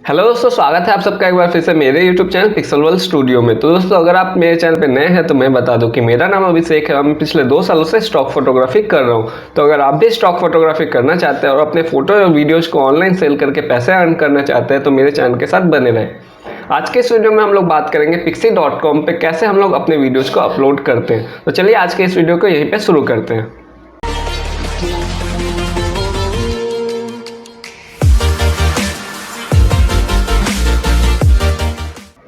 Hello दोस्तों, स्वागत है आप सबका एक बार फिर से मेरे YouTube channel pixel world studio में। तो दोस्तों, अगर आप मेरे चैनल पे नए हैं तो मैं बता दूं कि मेरा नाम अभिषेक है और मैं पिछले 2 सालों से स्टॉक फोटोग्राफी कर रहा हूं। तो अगर आप भी स्टॉक फोटोग्राफी करना चाहते हैं और अपने फोटो और वीडियोज़ को ऑनलाइन सेल करके पैसे अर्न करना चाहते हैं तो मेरे चैनल के साथ बने रहें। आज के इस वीडियो में हम लोग बात करेंगे Picxy.com पे कैसे हम लोग अपने वीडियोज़ को अपलोड करते हैं। तो चलिए आज के इस वीडियो को यहीं पर शुरू करते हैं।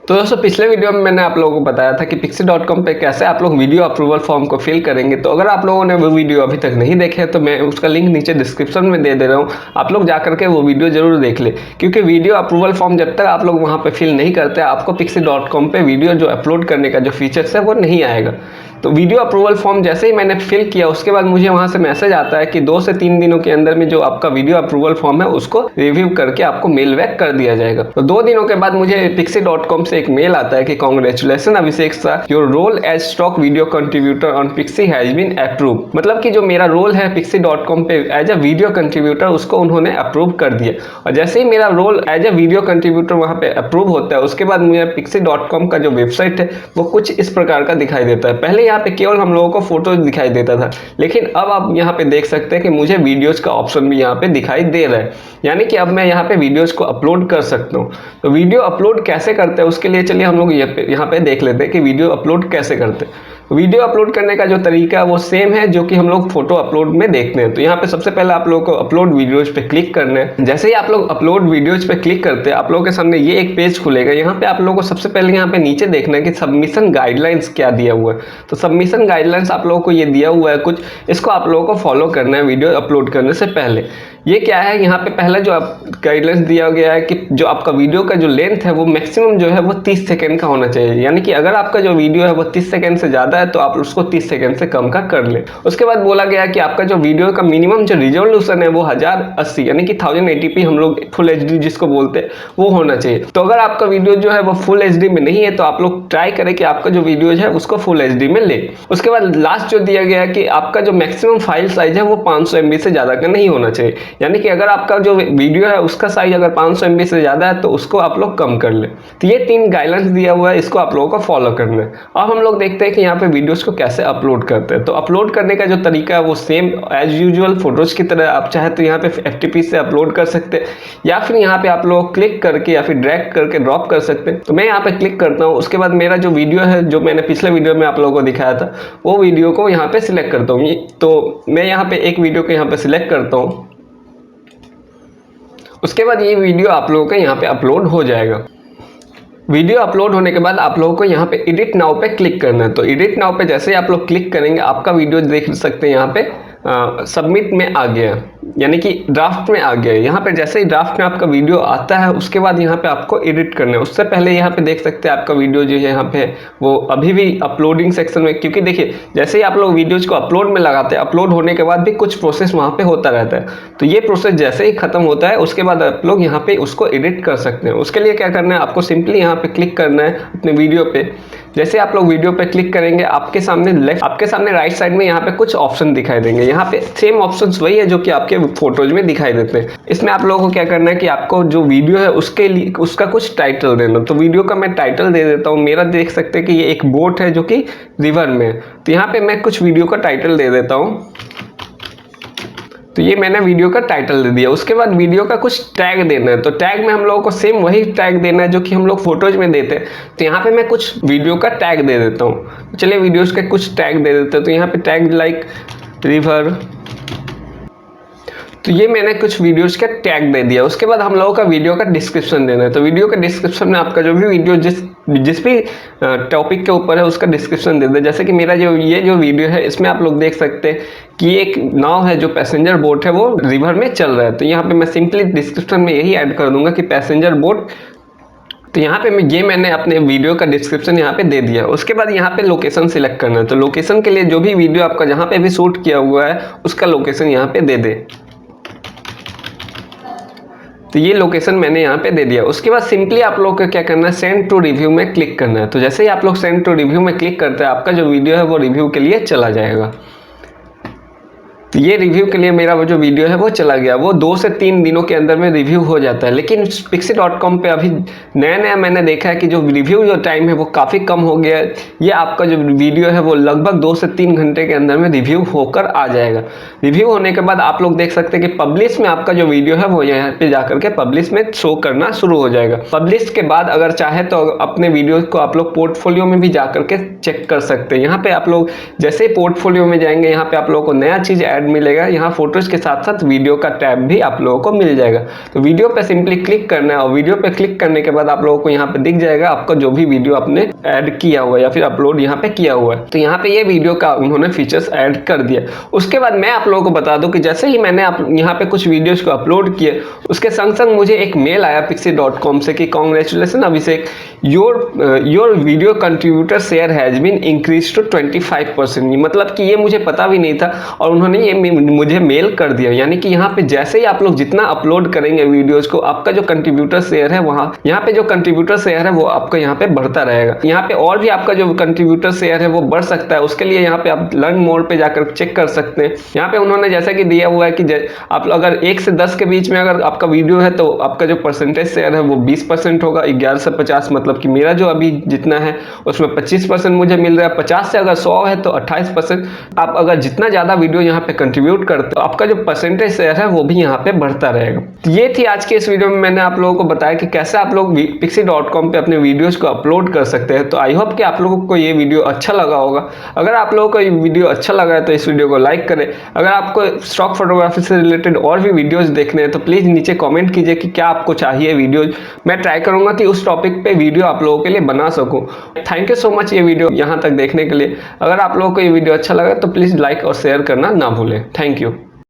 तो दोस्तों, पिछले वीडियो में मैंने आप लोगों को बताया था कि Picxy.com पे कैसे आप लोग वीडियो अप्रूवल फॉर्म को फिल करेंगे। तो अगर आप लोगों ने वो वीडियो अभी तक नहीं देखे तो मैं उसका लिंक नीचे डिस्क्रिप्शन में दे रहा हूँ, आप लोग जा करके वो वीडियो जरूर देख ले। क्योंकि वीडियो अप्रूवल फॉर्म जब तक आप लोग वहाँ पे फिल नहीं करते आपको Picxy.com पे वीडियो जो अपलोड करने का जो फीचर्स है वो नहीं आएगा। तो वीडियो अप्रूवल फॉर्म जैसे ही मैंने फिल किया उसके बाद मुझे वहाँ से मैसेज आता है कि 2 से 3 दिनों के अंदर में जो आपका वीडियो अप्रूवल फॉर्म है उसको रिव्यू करके आपको मेल बैक कर दिया जाएगा। तो 2 दिनों के बाद मुझे Picxy.com से एक मेल आता है कि congratulation Abhishek sir, your role as stock video contributor on Picxy has been approve. मतलब कि जो मेरा रोल है Picxy.com पे एज अ वीडियो कंट्रीब्यूटर उसको उन्होंने अप्रूव कर दिया। और जैसे ही मेरा role as a video contributor वहाँ पे अप्रूव होता है उसके बाद मुझे Picxy.com का जो वेबसाइट है वो कुछ इस प्रकार का दिखाई देता है। पहले यहाँ पे केवल हम लोगों को फोटोज दिखाई देता था, लेकिन अब आप यहाँ पे देख सकते हैं कि मुझे वीडियोज का ऑप्शन भी यहाँ पे दिखाई दे रहा है। यानी कि अब मैं यहाँ पे वीडियोज को अपलोड कर सकता हूँ। तो वीडियो अपलोड कैसे करते हैं उसके लिए चलिए हम लोग यहाँ पे देख लेते हैं कि वीडियो अपलोड कैसे करते हैं। वीडियो अपलोड करने का जो तरीका है वो सेम है जो कि हम लोग फोटो अपलोड में देखते हैं। तो यहाँ पे सबसे पहले आप लोगों को अपलोड वीडियोज पे क्लिक करना है। जैसे ही आप लोग अपलोड वीडियोज पे क्लिक करते हैं आप लोगों के सामने ये एक पेज खुलेगा। यहाँ पे आप लोगों को सबसे पहले यहाँ पे नीचे देखना है कि सबमिशन गाइडलाइंस क्या दिया हुआ है। तो सबमिशन गाइडलाइंस आप लोगों को ये दिया हुआ है कुछ, इसको आप लोगों को फॉलो करना है वीडियो अपलोड करने से पहले। ये क्या है, यहाँ पे पहले जो गाइडलाइंस दिया गया है कि जो आपका वीडियो का जो लेंथ है वो मैक्सिमम जो है वो 30 सेकंड का होना चाहिए। यानी कि अगर आपका जो वीडियो है वो 30 सेकंड से ज़्यादा है तो आप उसको 30 सेकंड से कम का कर लें। उसके बाद बोला गया है कि आपका जो वीडियो का मिनिमम जो रिजोल्यूशन है वो 1080 यानी कि 1080p हम लोग फुल HD जिसको बोलते हैं वो होना चाहिए। तो अगर आपका वीडियो जो है वो फुल HD में नहीं है तो आप लोग ट्राई करें कि आपका जो वीडियो है उसको फुल HD में ले। उसके बाद लास्ट जो दिया गया है कि आपका जो मैक्सिमम फाइल साइज है वो 500 MB से ज़्यादा का नहीं होना चाहिए। यानी कि अगर आपका जो वीडियो है उसका साइज अगर 500 MB से ज़्यादा है तो उसको आप लोग कम कर लें। तो ये 3 गाइडलाइंस दिया हुआ है, इसको आप लोगों को फॉलो करना है। अब हम लोग देखते हैं कि यहाँ पे वीडियोस को कैसे अपलोड करते हैं। तो अपलोड करने का जो तरीका है वो सेम एज यूजुअल फोटोज की तरह। आप चाहे तो यहाँ पे FTP से अपलोड कर सकते हैं या फिर यहाँ पे आप लोग क्लिक करके या फिर ड्रैग करके ड्रॉप कर सकते हैं। तो मैं यहाँ पे क्लिक करता हूँ। उसके बाद मेरा जो वीडियो है जो मैंने पिछले वीडियो में आप लोगों को दिखाया था वो वीडियो को यहाँ पे सिलेक्ट करता हूँ। तो मैं यहाँ पे एक वीडियो को यहाँ पे सिलेक्ट करता हूँ। उसके बाद ये वीडियो आप लोगों का यहाँ पे अपलोड हो जाएगा। वीडियो अपलोड होने के बाद आप लोगों को यहाँ पे एडिट नाउ पे क्लिक करना है। तो एडिट नाउ पे जैसे ही आप लोग क्लिक करेंगे आपका वीडियो देख सकते हैं यहाँ पे सबमिट में आ गया, यानी कि ड्राफ्ट में आ गया। यहाँ पे जैसे ही ड्राफ्ट में आपका वीडियो आता है उसके बाद यहाँ पे आपको एडिट करना है। उससे पहले यहाँ पे देख सकते हैं आपका वीडियो जो है यहाँ पे वो अभी भी अपलोडिंग सेक्शन में, क्योंकि देखिए जैसे ही आप लोग वीडियोज को अपलोड में लगाते हैं अपलोड होने के बाद भी कुछ प्रोसेस वहाँ पे होता रहता है। तो ये प्रोसेस जैसे ही खत्म होता है उसके बाद आप लोग यहाँ पे उसको एडिट कर सकते हैं। उसके लिए क्या करना है, आपको सिंपली यहाँ पे क्लिक करना है अपने वीडियो पे। जैसे आप लोग वीडियो पे क्लिक करेंगे आपके सामने राइट साइड में यहाँ पे कुछ ऑप्शन दिखाई देंगे। यहाँ पे सेम ऑप्शंस वही है जो कि आपके फोटोज में दिखाई देते हैं। इसमें आप लोगों को क्या करना है कि आपको जो वीडियो है उसके लिए उसका कुछ टाइटल देना। तो वीडियो का मैं टाइटल दे देता हूँ। मेरा देख सकते हैं कि ये एक बोट है जो कि रिवर में है। तो यहाँ पे मैं कुछ वीडियो का टाइटल दे देता हूँ। तो ये मैंने वीडियो का टाइटल दे दिया। उसके बाद वीडियो का कुछ टैग देना है। तो टैग में हम लोगों को सेम वही टैग देना है जो कि हम लोग फोटोज में देते हैं। तो यहाँ पे मैं कुछ वीडियो का टैग दे देता हूँ। चलिए वीडियोस के कुछ टैग दे देते हैं। तो यहाँ पे टैग लाइक रिवर, तो ये मैंने कुछ वीडियोस का टैग दे दिया। उसके बाद हम लोगों का वीडियो का डिस्क्रिप्शन देना है। तो वीडियो के डिस्क्रिप्शन में आपका जो भी वीडियो जिस भी टॉपिक के ऊपर है उसका डिस्क्रिप्शन दे दे। जैसे कि मेरा ये जो वीडियो है इसमें आप लोग देख सकते हैं कि एक नाव है जो पैसेंजर बोट है वो रिवर में चल रहा है। तो यहाँ पे मैं सिंपली डिस्क्रिप्शन में यही ऐड कर दूंगा कि पैसेंजर बोट। तो यहाँ पे मैंने अपने वीडियो का डिस्क्रिप्शन यहाँ पे दे दिया। उसके बाद यहाँ पे लोकेशन सिलेक्ट करना है। तो लोकेशन के लिए जो भी वीडियो आपका जहाँ पे भी शूट किया हुआ है उसका लोकेशन यहाँ पे दे दे। तो ये लोकेशन मैंने यहाँ पे दे दिया। उसके बाद सिंपली आप लोग को क्या करना है, सेंड टू रिव्यू में क्लिक करना है। तो जैसे ही आप लोग सेंड टू रिव्यू में क्लिक करते हैं आपका जो वीडियो है वो रिव्यू के लिए चला जाएगा। तो ये रिव्यू के लिए मेरा वो जो वीडियो है वो चला गया, वो 2 से 3 दिनों के अंदर में रिव्यू हो जाता है। लेकिन Picxy.com पे अभी नया मैंने देखा है कि जो रिव्यू जो टाइम है वो काफ़ी कम हो गया है। ये आपका जो वीडियो है वो लगभग 2 से 3 घंटे के अंदर में रिव्यू होकर आ जाएगा। रिव्यू होने के बाद आप लोग देख सकते हैं कि पब्लिश में आपका जो वीडियो है वो यहाँ पे जाकर के पब्लिश में शो करना शुरू हो जाएगा। पब्लिश के बाद अगर चाहे तो अपने वीडियो को आप लोग पोर्टफोलियो में भी जाकर के चेक कर सकते हैं। यहाँ पे आप लोग जैसे ही पोर्टफोलियो में जाएंगे, यहाँ पे आप लोगों को नया चीज़ ऐड मिलेगा। यहाँ फोटोज के साथ साथ वीडियो का टैब भी आप लोगों को मिल जाएगा। तो वीडियो पे सिंपली क्लिक करना है और वीडियो पे क्लिक करने के बाद आप लोगों को यहाँ पे दिख जाएगा आपका जो भी वीडियो आपने ऐड किया हुआ है या फिर अपलोड यहाँ पे किया हुआ है। तो यहाँ पे ये वीडियो का उन्होंने फीचर्स ऐड कर दिया। उसके बाद मैं आप लोगों को बता दूं कि जैसे ही मैंने यहाँ पे कुछ वीडियोज को अपलोड किए, उसके संग संग मुझे एक मेल आया Picxy.com से कि congratulation Abhishek, your video contributor share has been increase to 25%। मतलब कि ये मुझे पता भी नहीं था और उन्होंने ये मुझे मेल कर दिया। यानी कि यहाँ पे जैसे ही आप लोग जितना अपलोड करेंगे वीडियोज को, आपका जो कंट्रीब्यूटर शेयर है वहाँ यहाँ पे जो कंट्रीब्यूटर शेयर है वो आपका यहाँ पे बढ़ता रहेगा। यहाँ पे और भी आपका जो कंट्रीब्यूटर शेयर है वो बढ़ सकता है। उसके लिए यहाँ पे आप लर्न मोर पे जाकर चेक कर सकते हैं। यहाँ पे उन्होंने जैसा कि दिया हुआ है कि आप अगर 1 से 10 के बीच में अगर आपका वीडियो है तो आपका जो परसेंटेज शेयर है वो 20% होगा। 11 से 50 मतलब कि मेरा जो अभी जितना है उसमें 25% मुझे मिल रहा है। 50 से अगर 100 है तो 28%। आप अगर जितना ज़्यादा वीडियो यहाँ पे कंट्रीब्यूट करते हो, आपका जो परसेंटेज शेयर है वो भी यहाँ पे बढ़ता रहेगा। तो ये थी आज के इस वीडियो में मैंने आप लोगों को बताया कि कैसे आप लोग Picxy.com पे अपने वीडियोस को अपलोड कर सकते हैं। तो आई होप कि आप लोगों को ये वीडियो अच्छा लगा होगा। अगर आप लोगों को ये वीडियो अच्छा लगा है तो इस वीडियो को लाइक करें। अगर आपको स्टॉक फोटोग्राफी से रिलेटेड और भी वीडियोस देखने हैं तो प्लीज़ नीचे कमेंट कीजिए कि क्या आपको चाहिए वीडियोज। मैं ट्राई करूंगा कि उस टॉपिक पे वीडियो आप लोगों के लिए बना सकूं। थैंक यू सो मच ये वीडियो यहाँ तक देखने के लिए। अगर आप लोगों को ये वीडियो अच्छा लगा तो प्लीज़ लाइक और शेयर करना ना भूलें। Thank you.